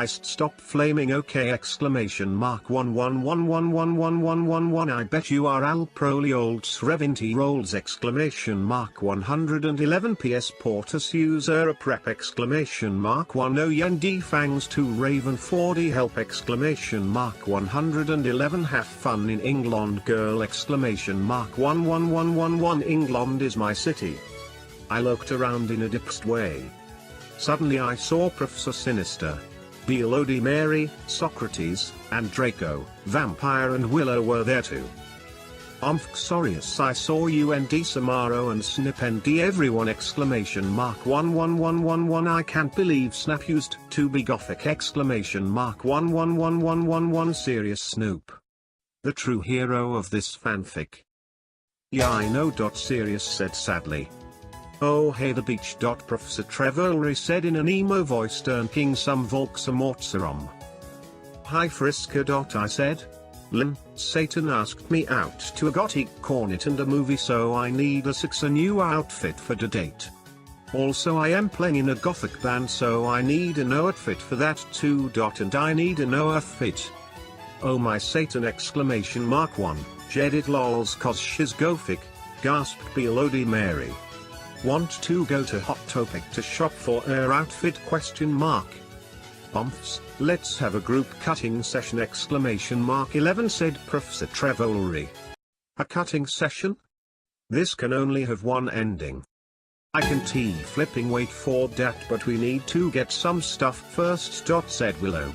Stop flaming okay exclamation mark 111111111 I bet you are Al Proliolds Revinti rolls exclamation mark 111 PS Portus user a prep exclamation mark 1 O Yen D Fangs 2 Raven 4D help exclamation mark 111 have fun in England girl exclamation mark 11111 England is my city. I looked around in a depressed way. Suddenly I saw Professor Sinister, Bloody Mary, Socrates, and Draco, Vampire and Willow were there too. Sorrius I saw UND Samaro and Snip ND everyone exclamation mark 11111 I can't believe Snap used to be gothic exclamation mark 11111 serious Snoop. The true hero of this fanfic. Yeah I know. Serious said sadly. Oh hey the beach. Professor Trevorlery said in an emo voice drinking some Volksamortserum. Hi Friska. I said. Satan asked me out to a gothic cornet and a movie so I need a new outfit for the date. Also I am playing in a gothic band so I need a no outfit for that too. And I need a no outfit. Oh my Satan exclamation mark 1, Jedit lols cause she's gothic, gasped Bloody Mary. Want to go to Hot Topic to shop for her outfit question mark. Let's have a group cutting session exclamation mark 11 said Professor Trevorlery. A cutting session? This can only have one ending. I can flipping wait for that but we need to get some stuff first. Said Willow.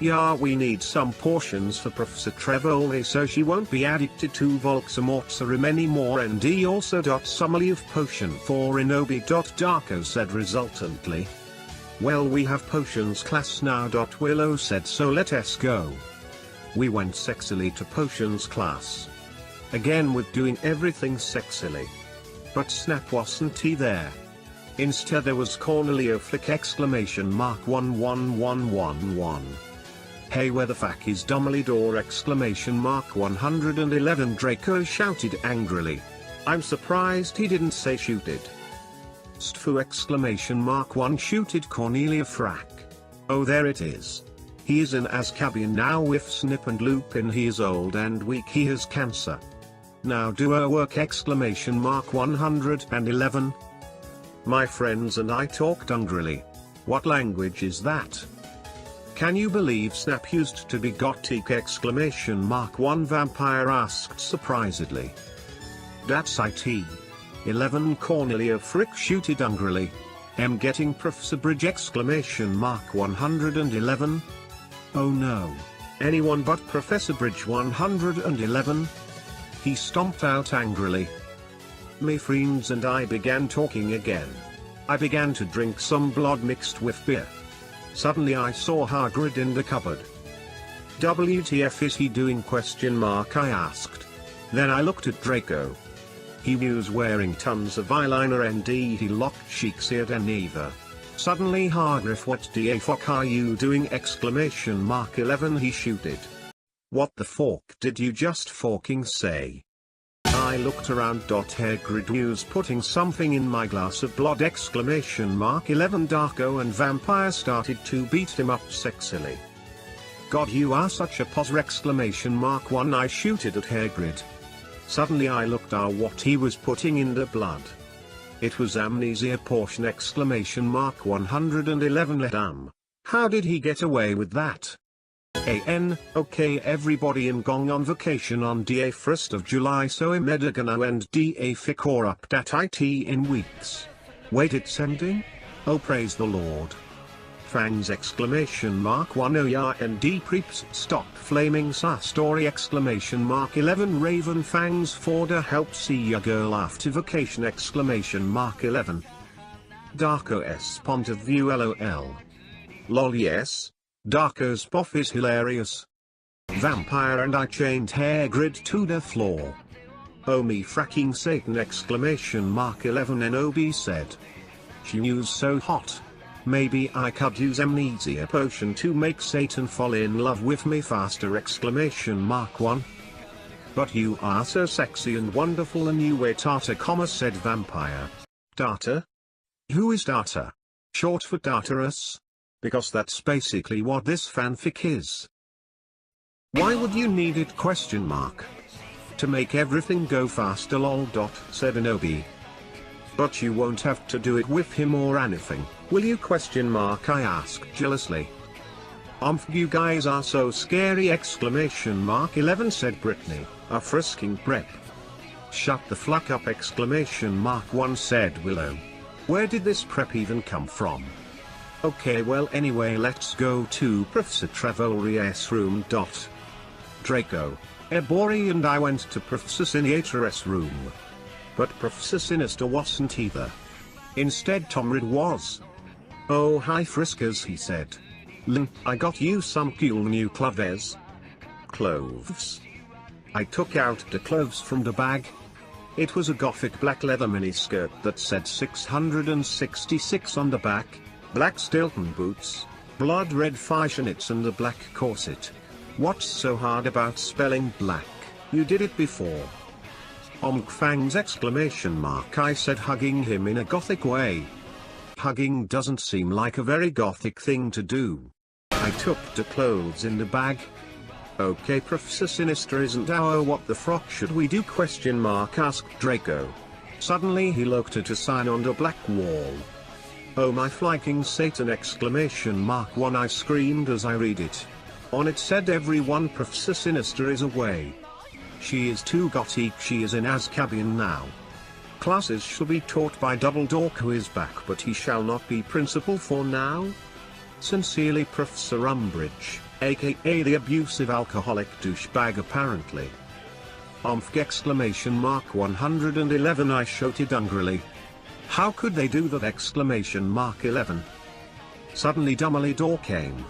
Yeah we need some portions for Professor Trevorlery so she won't be addicted to Volksamortserum anymore and also some leaf potion for Inobi. Darko said resultantly. Well we have potions class now. Willow said so let us go. We went sexily to potions class. Again with doing everything sexily. But Snap wasn't there. Instead there was Cornelio Flick exclamation mark 11111. Hey where the fuck is Dumbledore exclamation mark 111 Draco shouted angrily. I'm surprised he didn't say shooted. Stfu exclamation mark 1 shooted Cornelia Frack. Oh there it is. He is in Azkaban now with Snip and Lupin he is old and weak he has cancer. Now do our work exclamation mark 111. My friends and I talked hungrily. What language is that? Can you believe Snap used to be gothic exclamation mark 1 Vampire asked surprisedly. That's it. 11 Cornelia Frick shooted hungrily. Am getting Professor Bridge exclamation mark 111. Oh no. Anyone but Professor Bridge 111. He stomped out angrily. My friends and I began talking again. I began to drink some blood mixed with beer. Suddenly I saw Hagrid in the cupboard. WTF is he doing question mark I asked. Then I looked at Draco. He was wearing tons of eyeliner and he locked cheeks at Eva. Suddenly Hagrid what the fuck are you doing exclamation mark 11 he shooted. What the fork did you just forking say? I looked around. Hagrid was putting something in my glass of blood exclamation mark 11 Darko and Vampire started to beat him up sexily. God you are such a poser exclamation mark 1 I shooted at Hagrid. Suddenly I looked at what he was putting in the blood. It was amnesia portion exclamation mark 111 Ledam. How did he get away with that? Okay everybody in Gong on vacation on the 1st of July so Medagano and da Ficor up that it in weeks. Wait it's ending? Oh praise the Lord. Fangs exclamation mark 1 oh yeah and D preeps stop flaming sa story exclamation mark 11 Raven Fangs Forda help see ya girl after vacation exclamation mark 11. Darko S point of view lol. Lol yes. Darko's puff is hilarious. Vampire and I chained Hagrid to the floor. Oh me fracking Satan exclamation mark 11 Nob said. She was so hot. Maybe I could use amnesia potion to make Satan fall in love with me faster exclamation mark 1. But you are so sexy and wonderful and you wear Tata comma said Vampire. Data? Who is Data? Short for Tartarus? Because that's basically what this fanfic is. Why would you need it? Question mark. To make everything go faster lol. Said Anobi. But you won't have to do it with him or anything, will you? Question mark. I asked jealously. You guys are so scary! Exclamation mark 11 said Brittany, a frisking prep. Shut the fluck up! Exclamation mark 1 said Willow. Where did this prep even come from? Okay, well anyway, let's go to Professor Trevor's room. Draco, Ebori and I went to Professor Sinister's room. But Professor Sinister wasn't either. Instead Tomrid was. Oh hi Friskers, he said. I got you some cool new clothes. Clothes? I took out the clothes from the bag. It was a gothic black leather miniskirt that said 666 on the back, black Stilton boots, blood red fishnets and a black corset. What's so hard about spelling black? You did it before. Fangs! Exclamation mark, I said, hugging him in a gothic way. Hugging doesn't seem like a very gothic thing to do. I took the clothes in the bag. Okay, Professor Sinister isn't our what the frock should we do? Question mark, asked Draco. Suddenly he looked at a sign on the black wall. Oh my flying Satan! Exclamation mark 1 I screamed as I read it. On it said, everyone, Professor Sinister is away. She is too gothic, she is in Azkaban now. Classes shall be taught by Dumbledore, who is back, but he shall not be principal for now. Sincerely, Professor Umbridge, aka the abusive alcoholic douchebag apparently. Exclamation mark 111 I shouted angrily. How could they do that? Exclamation mark 11. Suddenly Dumbledore came.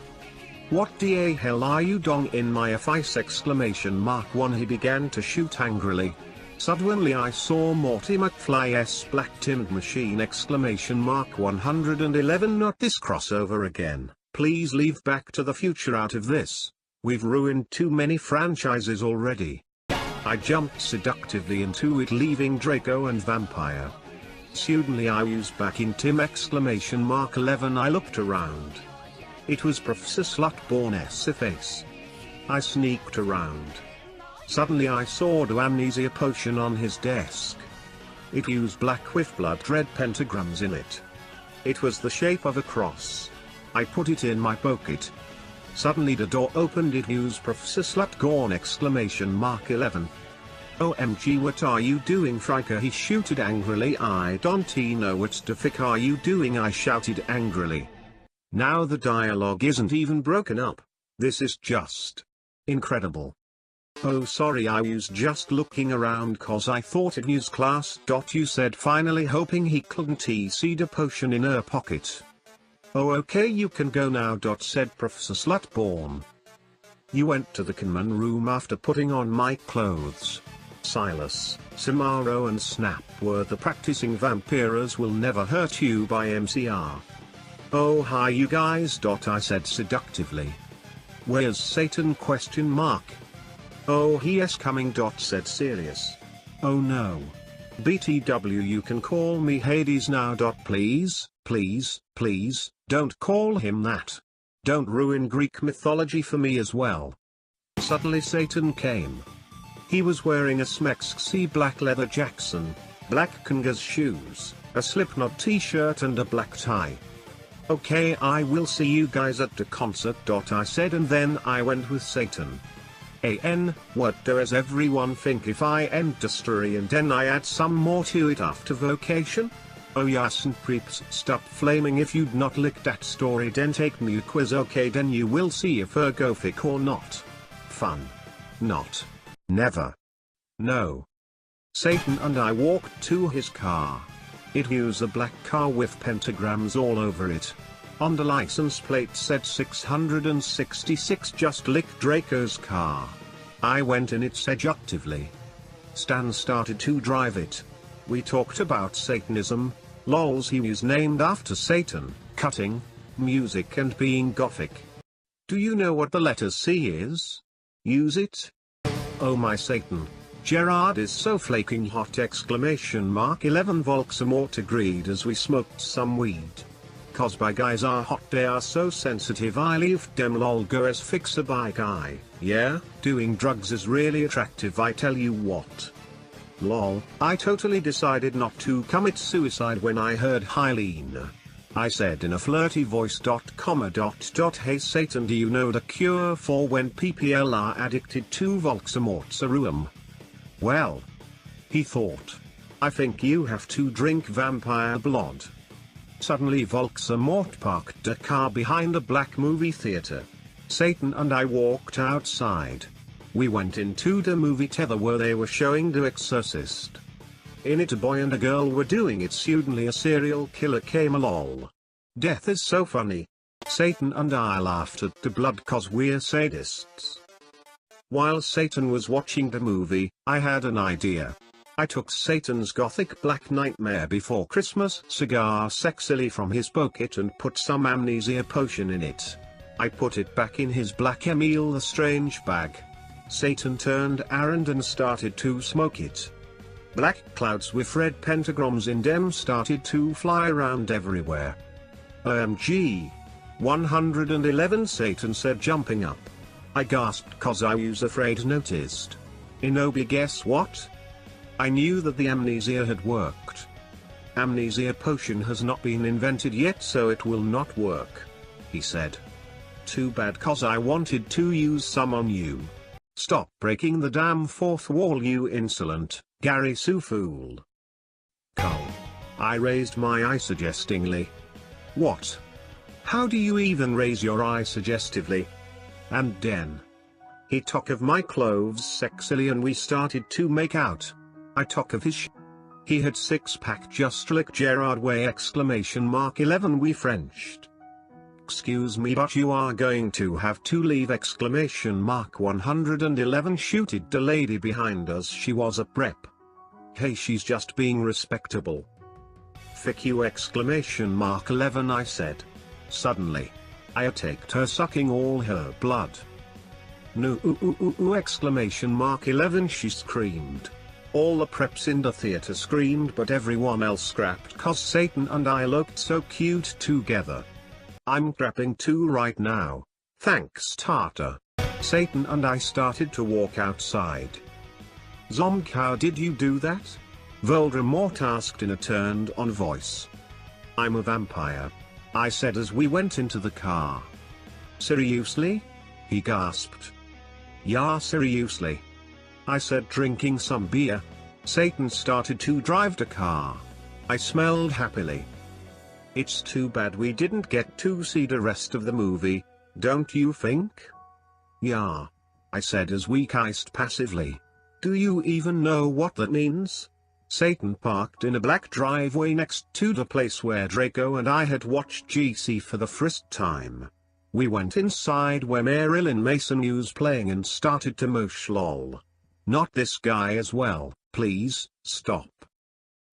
What the hell are you doing in my face? Exclamation mark 1 he began to shoot angrily. Suddenly I saw Morty McFly's black timid machine! Exclamation mark 111 Not this crossover again, please leave Back to the Future out of this, we've ruined too many franchises already. I jumped seductively into it, leaving Draco and Vampire. Suddenly I was back in Tim! Exclamation mark 11 I looked around. It was Professor Slutborn's face. I sneaked around. Suddenly I saw the amnesia potion on his desk. It used black with blood red pentagrams in it. It was the shape of a cross. I put it in my pocket. Suddenly the door opened. It used Professor Slutgorn! Exclamation mark 11. OMG, what are you doing, Friker? He shouted angrily. I don't know what the fuck are you doing? I shouted angrily. Now the dialogue isn't even broken up. This is just incredible. Oh sorry, I was just looking around cause I thought it was class. You said, finally, hoping he couldn't see the potion in her pocket. Oh okay, you can go now. Said Professor Slutborn. You went to the common room after putting on my clothes. Silas, Samaro and Snap were the practicing vampires will never hurt you by MCR. Oh hi you guys. I said seductively. Where's Satan? Question mark. Oh he is coming. Said Sirius. Oh no. BTW, you can call me Hades now. Please, please, please, don't call him that. Don't ruin Greek mythology for me as well. Suddenly Satan came. He was wearing a Smexy black leather Jackson, black Kangas shoes, a Slipknot t-shirt and a black tie. Okay, I will see you guys at the concert. I said, and then I went with Satan. What does everyone think if I end the story and then I add some more to it after vocation? Oh yes, and preeps, stop flaming. If you'd not licked that story then take me a quiz. Okay, then you will see if her go thick or not. Fun. Not. Never. No. Satan and I walked to his car. It was a black car with pentagrams all over it. On the license plate said 666. Just like Draco's car. I went in it seductively. Stan started to drive it. We talked about Satanism, lols, he was named after Satan, cutting, music and being gothic. Do you know what the letter C is? Use it? Oh my Satan. Gerard is so flaking hot! Exclamation mark 11 Volksamort agreed as we smoked some weed. Cause by guys are hot, they are so sensitive, I leave dem lol go as fix a by guy. Yeah, doing drugs is really attractive, I tell you what. Lol, I totally decided not to commit suicide when I heard Hyleene. I said in a flirty voice. Hey Satan, do you know the cure for when PPL are addicted to Volxamortsaruum? Well, he thought. I think you have to drink vampire blood. Suddenly Volxamort parked a car behind a black movie theater. Satan and I walked outside. We went into the movie theater where they were showing The Exorcist. In it a boy and a girl were doing it. Suddenly a serial killer came along. Death is so funny. Satan and I laughed at the blood cause we're sadists. While Satan was watching the movie, I had an idea. I took Satan's gothic Black Nightmare Before Christmas cigar sexily from his pocket and put some amnesia potion in it. I put it back in his Black Emil the Strange bag. Satan turned around and started to smoke it. Black clouds with red pentagrams in them started to fly around everywhere. OMG. 111, Satan said, jumping up. I gasped cause I was afraid noticed. Inobi, guess what? I knew that the amnesia had worked. Amnesia potion has not been invented yet, so it will not work, he said. Too bad cause I wanted to use some on you. Stop breaking the damn fourth wall, you insolent, Gary Sue fool. Cole. I raised my eye suggestingly. What? How do you even raise your eye suggestively? And then he took of my clothes sexily and we started to make out. I took of his He had six-pack just like Gerard Way ! 11 we Frenched. Excuse me, but you are going to have to leave! 111 shooted the lady behind us. She was a prep. Hey, she's just being respectable. Fick you! 11 I said. Suddenly, I attacked her, sucking all her blood. No! 11 she screamed. All the preps in the theater screamed, but everyone else scrapped cause Satan and I looked so cute together. I'm crapping too right now. Thanks Tata. Satan and I started to walk outside. Zomk, how did you do that? Voldemort asked in a turned-on voice. I'm a vampire, I said as we went into the car. Seriously? He gasped. Yeah, seriously, I said, drinking some beer. Satan started to drive the car. I smelled happily. It's too bad we didn't get to see the rest of the movie, don't you think? Yeah, I said as we kissed passively. Do you even know what that means? Satan parked in a black driveway next to the place where Draco and I had watched GC for the first time. We went inside where Marilyn Mason was playing and started to mosh lol. Not this guy as well, please, stop.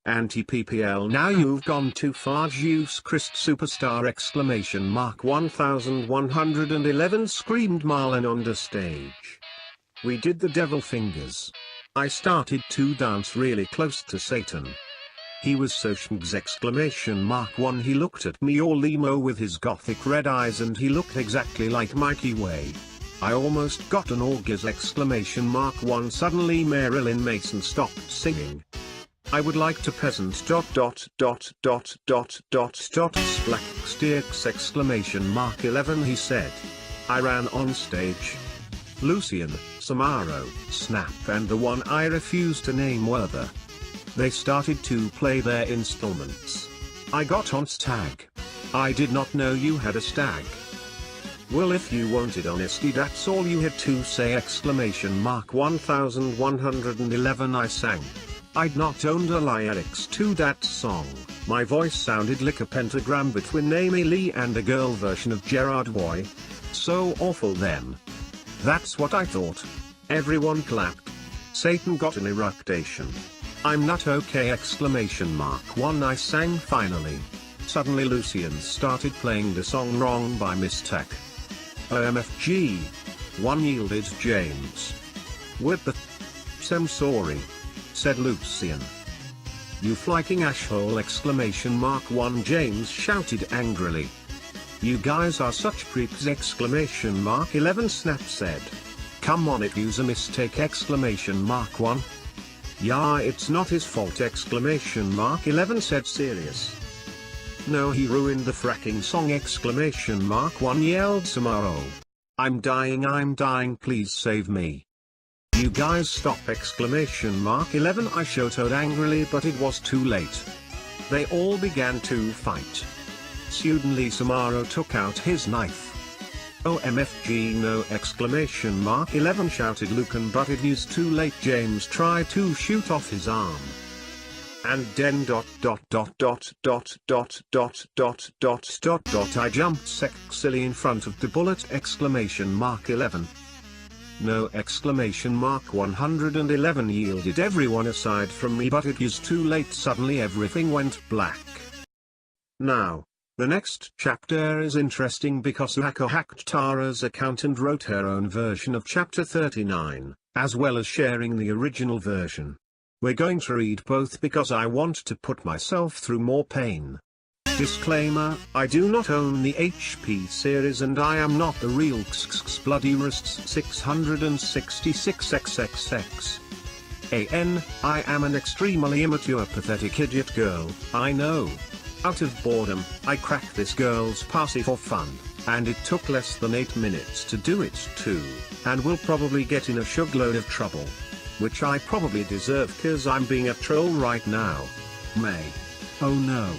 Anti-PPL, now you've gone too far. Juice Christ Superstar! 1111 screamed Marlon on the stage. We did the devil fingers. I started to dance really close to Satan. He was so schmugs! 1 He looked at me all emo with his gothic red eyes and he looked exactly like Mikey Way. I almost got an orgasm! 1 Suddenly Marilyn Mason stopped singing. I would like to peasant ... splack sticks! 11 he said. I ran on stage. Lucian, Samaro, Snap and the one I refuse to name were there. They started to play their instruments. I got on stag. I did not know you had a stag. Well, if you wanted honesty, that's all you had to say! 1111 I sang. I'd not owned the lyrics to that song. My voice sounded like a pentagram between Amy Lee and a girl version of Gerard Boy. So awful then. That's what I thought. Everyone clapped. Satan got an eructation. I'm not okay! 1 I sang finally. Suddenly Lucian started playing the song Wrong by Mistake. OMFG. 1 yielded James. With the I'm sorry, said Lucian. You flying ashhole exclamation mark 1 James shouted angrily. You guys are such creeps exclamation mark 11 Snap said. Come on, it was a mistake exclamation mark 1. Yeah, it's not his fault exclamation mark 11 said serious. No, he ruined the fracking song exclamation mark 1 yelled Samaro. I'm dying please save me. You guys stop exclamation mark 11 I shouted angrily, but it was too late. They all began to fight. Suddenly Samaro took out his knife. OMFG no exclamation mark 11 shouted Lucan, but it is too late. James tried to shoot off his arm. And then I jumped sexily in front of the bullet exclamation mark 11. No exclamation mark 111 yielded everyone aside from me, but it is too late. Suddenly everything went black. Now, the next chapter is interesting because a hacker hacked Tara's account and wrote her own version of chapter 39, as well as sharing the original version. We're going to read both because I want to put myself through more pain. Disclaimer, I do not own the HP series and I am not the real Bloodyurist 666XXX. I am an extremely immature pathetic idiot girl, I know. Out of boredom, I cracked this girl's party for fun, and it took less than 8 minutes to do it too, and will probably get in a shugload of trouble. Which I probably deserve cause I'm being a troll right now. May. Oh no.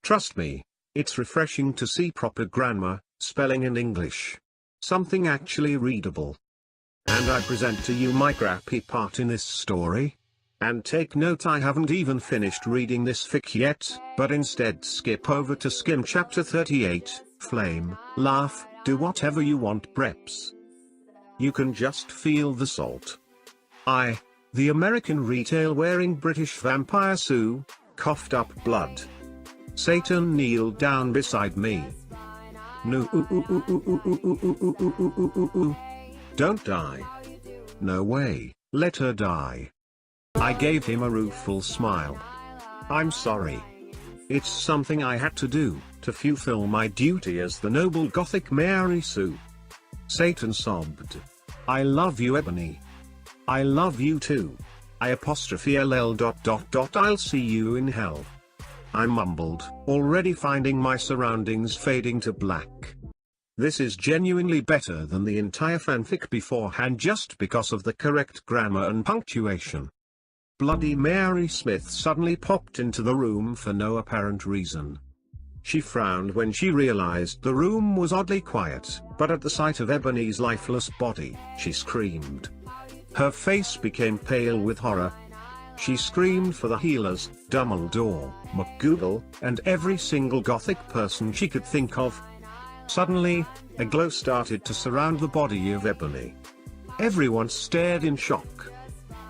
Trust me, it's refreshing to see proper grammar, spelling and English. Something actually readable. And I present to you my crappy part in this story. And take note, I haven't even finished reading this fic yet, but instead skip over to skim chapter 38, flame, laugh, do whatever you want preps. You can just feel the salt. The American retail-wearing British vampire Sue, coughed up blood. Satan kneeled down beside me. No. Don't die. No way, let her die. I gave him a rueful smile. I'm sorry. It's something I had to do, to fulfill my duty as the noble Gothic Mary Sue. Satan sobbed. I love you, Ebony. I love you too. I'll see you in hell. I mumbled, already finding my surroundings fading to black. This is genuinely better than the entire fanfic beforehand just because of the correct grammar and punctuation. Bloody Mary Smith suddenly popped into the room for no apparent reason. She frowned when she realized the room was oddly quiet, but at the sight of Ebony's lifeless body, she screamed. Her face became pale with horror. She screamed for the healers, Dumbledore, McGoogle, and every single Gothic person she could think of. Suddenly, a glow started to surround the body of Ebony. Everyone stared in shock.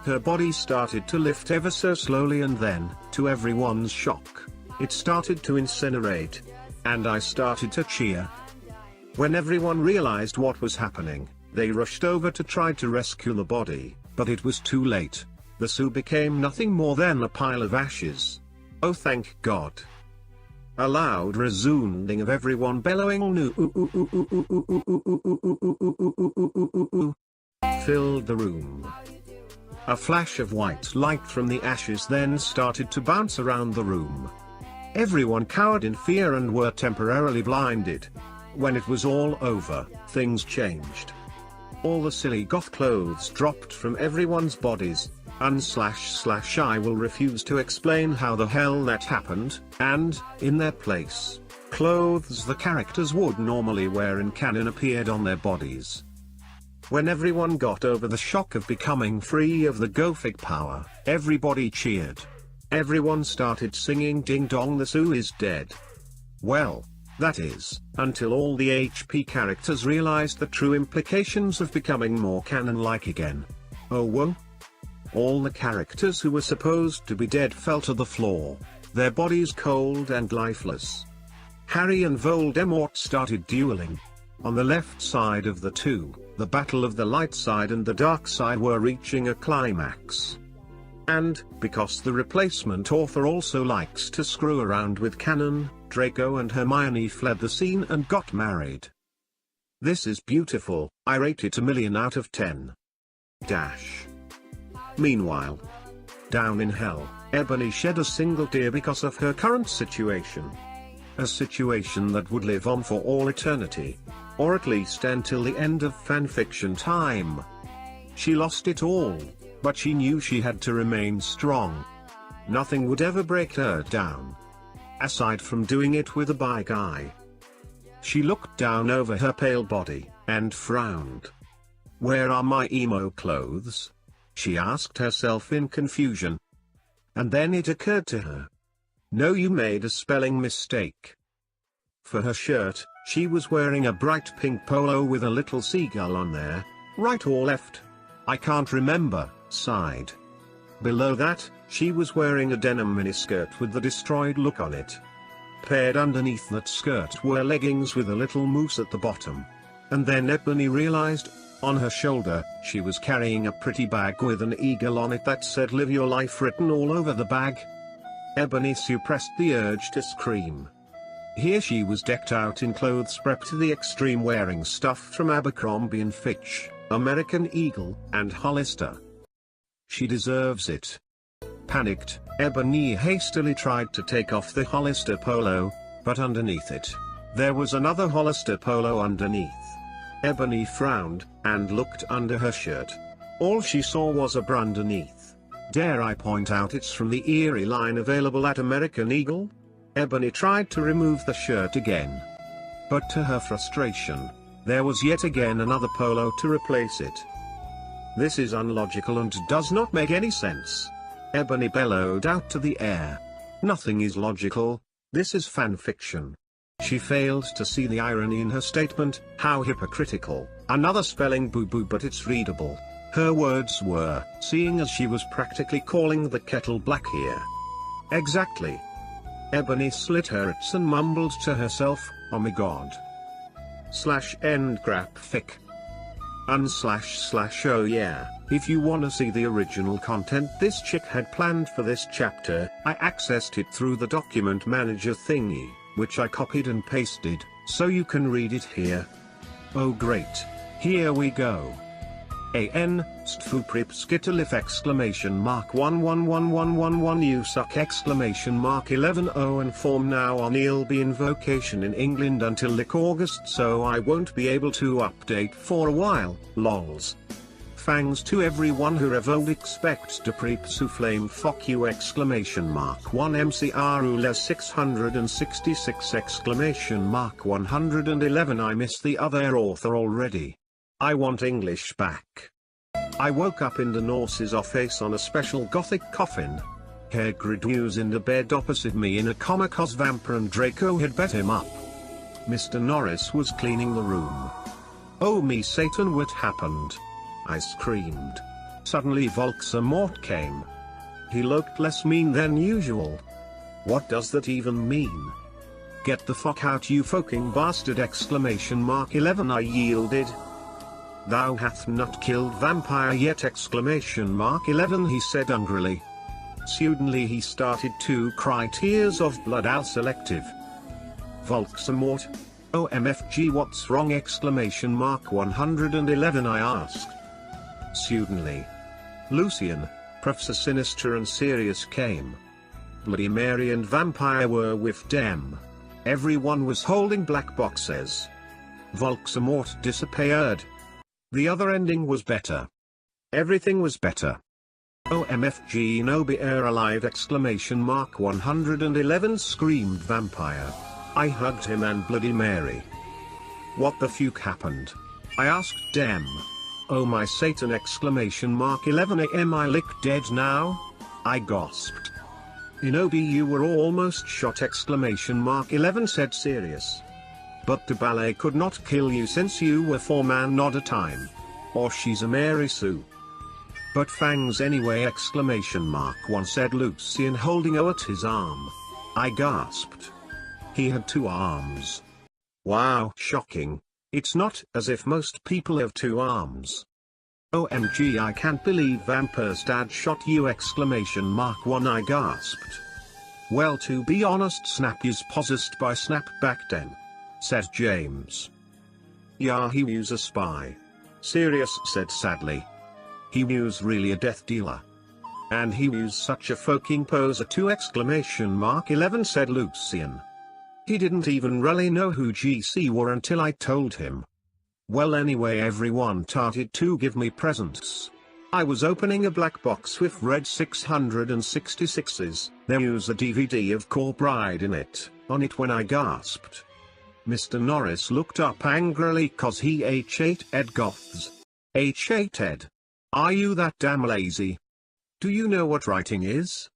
Her body started to lift ever so slowly, and then, to everyone's shock, it started to incinerate. And I started to cheer. When everyone realized what was happening, they rushed over to try to rescue the body, but it was too late. The Sue became nothing more than a pile of ashes. Oh, thank God. A loud resounding of everyone bellowing "No" filled the room. A flash of white light from the ashes then started to bounce around the room. Everyone cowered in fear and were temporarily blinded. When it was all over, things changed. All the silly goth clothes dropped from everyone's bodies. I will refuse to explain how the hell that happened, and, in their place, clothes the characters would normally wear in canon appeared on their bodies. When everyone got over the shock of becoming free of the Gothic power, everybody cheered. Everyone started singing Ding Dong the Sue is dead. Well, that is, until all the HP characters realized the true implications of becoming more canon-like again. Oh whoa. All the characters who were supposed to be dead fell to the floor, their bodies cold and lifeless. Harry and Voldemort started dueling. On the left side of the two, the battle of the light side and the dark side were reaching a climax. And, because the replacement author also likes to screw around with canon, Draco and Hermione fled the scene and got married. This is beautiful, I rate it 1,000,000 out of 10. Meanwhile, down in hell, Ebony shed a single tear because of her current situation. A situation that would live on for all eternity. Or at least until the end of fanfiction time. She lost it all, but she knew she had to remain strong. Nothing would ever break her down. Aside from doing it with a bi guy. She looked down over her pale body, and frowned. "Where are my emo clothes?" she asked herself in confusion. And then it occurred to her. No, you made a spelling mistake. For her shirt, she was wearing a bright pink polo with a little seagull on there, right or left? I can't remember, sighed. Below that, she was wearing a denim miniskirt with the destroyed look on it. Paired underneath that skirt were leggings with a little moose at the bottom. And then Ebony realized, on her shoulder, she was carrying a pretty bag with an eagle on it that said "Live Your Life" written all over the bag. Ebony suppressed the urge to scream. Here she was decked out in clothes prepped to the extreme, wearing stuff from Abercrombie & Fitch, American Eagle, and Hollister. She deserves it. Panicked, Ebony hastily tried to take off the Hollister polo, but underneath it, there was another Hollister polo underneath. Ebony frowned, and looked under her shirt. All she saw was a bra underneath. Dare I point out it's from the Erie line available at American Eagle? Ebony tried to remove the shirt again. But to her frustration, there was yet again another polo to replace it. This is unlogical and does not make any sense. Ebony bellowed out to the air. Nothing is logical, this is fanfiction. She failed to see the irony in her statement. How hypocritical. Another spelling boo-boo, but it's readable. Her words were, seeing as she was practically calling the kettle black here. Exactly. Ebony slit her lips and mumbled to herself, "Oh my god." /end graphic. // oh yeah, if you wanna see the original content this chick had planned for this chapter, I accessed it through the document manager thingy, which I copied and pasted, so you can read it here. Oh great. Here we go. AN, stfupripskitalif exclamation mark 111111 you suck exclamation mark 11 and form now on ELB invocation in England until like August, so I won't be able to update for a while, lols. Thanks to everyone who revolt expect to prepsuflame fuck you exclamation mark 1 MCRULES 666 exclamation mark 111 I miss the other author already. I want English back. I woke up in the Norse's office on a special gothic coffin. Hagrid was in the bed opposite me in a coma cos Vampire and Draco had bet him up. Mr. Norris was cleaning the room. Oh me Satan, what happened? I screamed. Suddenly Voldemort came. He looked less mean than usual. What does that even mean? Get the fuck out you fucking bastard exclamation mark 11 I yielded. Thou hath not killed vampire yet exclamation mark 11 he said angrily. Suddenly he started to cry tears of blood al selective. Voldemort? OMFG what's wrong exclamation mark 111 I asked. Suddenly, Lucian, Professor Sinister and Sirius came. Bloody Mary and Vampire were with them. Everyone was holding black boxes. Voldemort disappeared. The other ending was better. Everything was better. OMFG no be air alive exclamation mark 111 screamed Vampire. I hugged him and Bloody Mary. What the fuck happened? I asked them. Oh my Satan exclamation mark 11 am I lick dead now? I gasped. Inobi you were almost shot exclamation mark 11 said Sirius. But the ballet could not kill you since you were 4-man not a time. Or she's a Mary Sue. But fangs anyway exclamation mark 1 said Lucian holding O at his arm. I gasped. He had 2 arms. Wow, shocking. It's not as if most people have 2 arms. OMG, I can't believe Vampir's dad shot you! Exclamation mark 1. I gasped. Well, to be honest, Snap is possessed by Snap back then, said James. Yeah, he was a spy. Sirius said sadly. He was really a death dealer. And he was such a fucking poser too! Exclamation mark 11, said Lucian. He didn't even really know who GC were until I told him. Well, anyway, everyone started to give me presents. I was opening a black box with red 666s, there was a DVD of Core Bride in it, on it when I gasped. Mr. Norris looked up angrily cause he H8 Ed Goths. H8 Ed. Are you that damn lazy? Do you know what writing is?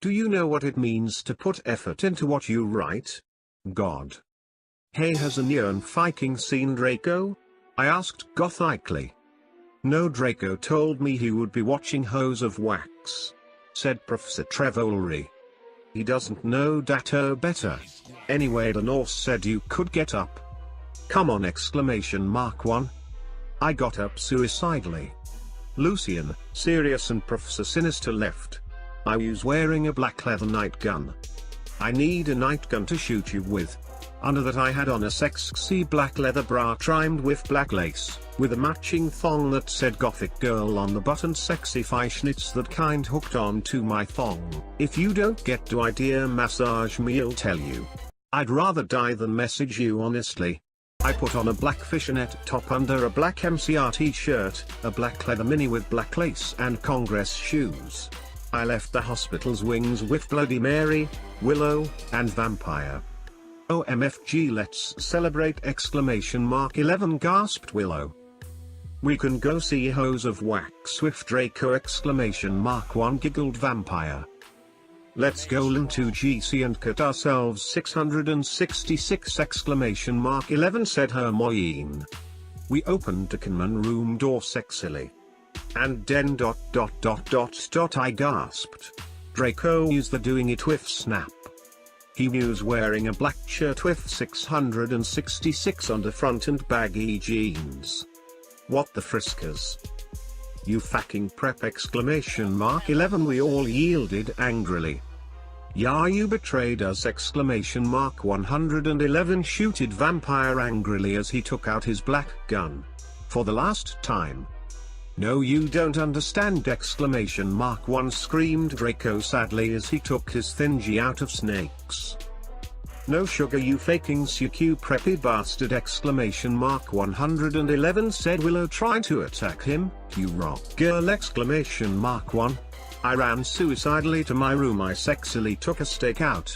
Do you know what it means to put effort into what you write? God. Hey, has anyone Viking seen Draco? I asked gothically. No, Draco told me he would be watching Hose of Wax, said Professor Trevorry. He doesn't know that better. Anyway, the Norse said you could get up. Come on! Exclamation mark 1. I got up suicidally. Lucian, Sirius and Professor Sinister left. I was wearing a black leather night gun. I need a night gun to shoot you with. Under that I had on a sexy black leather bra trimmed with black lace, with a matching thong that said Gothic Girl on the button, sexy fishnets that kind hooked on to my thong. If you don't get the idea, massage me'll tell you. I'd rather die than message you honestly. I put on a black fishnet top under a black MCR t-shirt, a black leather mini with black lace and Congress shoes. I left the hospital's wings with Bloody Mary, Willow, and Vampire. OMFG, let's celebrate! Exclamation mark 11, gasped Willow. We can go see Hose of Wax with Draco! Exclamation mark 1, giggled Vampire. Let's go into GC and cut ourselves 666! Exclamation mark 11, said Hermione. We opened the conman room door sexily. And then ... I gasped. Draco is the doing it with Snap. He was wearing a black shirt with 666 on the front and baggy jeans. What the friskers? You fucking prep! Exclamation mark 11, we all yielded angrily. Yeah, you betrayed us! Exclamation mark 111, shooted Vampire angrily as he took out his black gun. For the last time. No, you don't understand! Exclamation mark 1, screamed Draco sadly as he took his thingy out of snakes. No sugar, you faking CQ preppy bastard! Exclamation mark 111, said Willow trying to attack him. You rock girl! Exclamation mark 1. I ran suicidally to my room. I sexily took a stake out.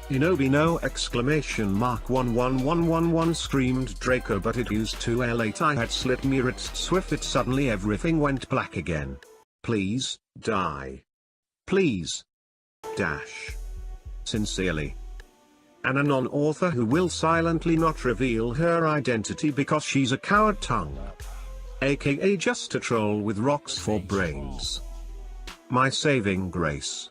Inobi no! Exclamation mark 11111, screamed Draco, but it was too late. I had slit me wrists with it. Suddenly everything went black again. Please, die. Please. Dash. Sincerely. An anon author who will silently not reveal her identity because she's a coward tongue. AKA just a troll with rocks for brains. My saving grace.